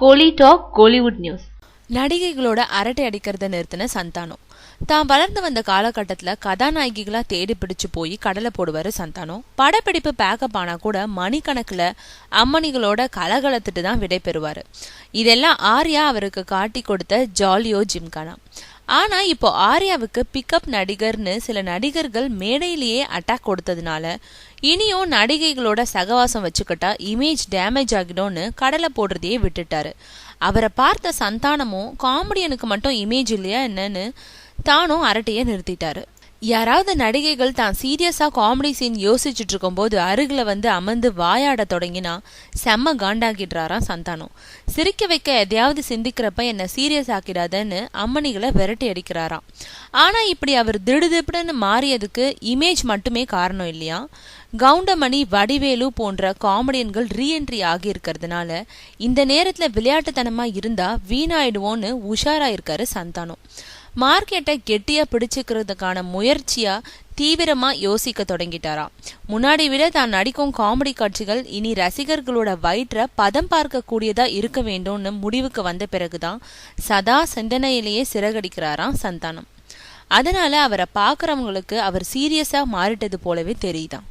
கோலி talk Kollywood news. நடிகைகளோட அரட்டை அடிக்கிறத நிறுத்தின சந்தானம். தான் வளர்ந்து வந்த காலகட்டத்துல கதாநாயகிகளா தேடி பிடிச்சு போய் கடலை போடுவாரு சந்தானம். படப்பிடிப்பு பேக்கப் ஆனா கூட மணிக்கணக்குல அம்மணிகளோட கலகலத்துட்டு தான் விடை பெறுவாரு. இதெல்லாம் ஆர்யா அவருக்கு காட்டி கொடுத்த ஜாலியோ ஜிம்கானா. ஆனா இப்போ ஆர்யாவுக்கு பிக்கப் நடிகர்னு சில நடிகர்கள் மேடையிலேயே அட்டாக் கொடுத்ததுனால இனியும் நடிகைகளோட சகவாசம் வச்சுக்கிட்டா இமேஜ் டேமேஜ் ஆகிடும்னு கடலை போடுறதையே விட்டுட்டாரு. அவரை பார்த்த சந்தானமும் காமெடியனுக்கு மட்டும் இமேஜ் இல்லையா என்னன்னு தானும் அரட்டையை நிறுத்திட்டாரு. யாராவது நடிகைகள் தான் சீரியஸா காமெடி சீன் யோசிச்சுட்டு இருக்கும் போது அருகில வந்து அமர்ந்து வாயாட தொடங்கினா செம்ம காண்டாகிடுறாராம் சந்தானம். சிரிக்க வைக்க எதையாவது சிந்திக்கிறப்ப என்ன சீரியஸ் ஆக்கிடாதன்னு அம்மணிகளை விரட்டி அடிக்கிறாராம். ஆனா இப்படி அவர் திடுதிப்புன்னு மாறியதுக்கு இமேஜ் மட்டுமே காரணம் இல்லையா, கவுண்டமணி, வடிவேலு போன்ற காமெடியன்கள் ரீஎன்ட்ரி ஆகி இருக்கிறதுனால இந்த நேரத்துல விளையாட்டுத்தனமா இருந்தா வீணாயிடுவோன்னு உஷாரா இருக்காரு சந்தானம். மார்க்கெட்டை கெட்டியா பிடிச்சுக்கிறதுக்கான முயற்சியா தீவிரமா யோசிக்க தொடங்கிட்டாராம். முன்னாடி விட தான் நடிக்கும் காமெடி காட்சிகள் இனி ரசிகர்களோட வயிற்ற பதம் பார்க்க கூடியதா இருக்க வேண்டும்னு முடிவுக்கு வந்த பிறகுதான் சதா சிந்தனையிலேயே சிறகடிக்கிறாராம் சந்தானம். அதனால அவரை பாக்குறவங்களுக்கு அவர் சீரியஸா மாறிட்டது போலவே தெரியுதான்.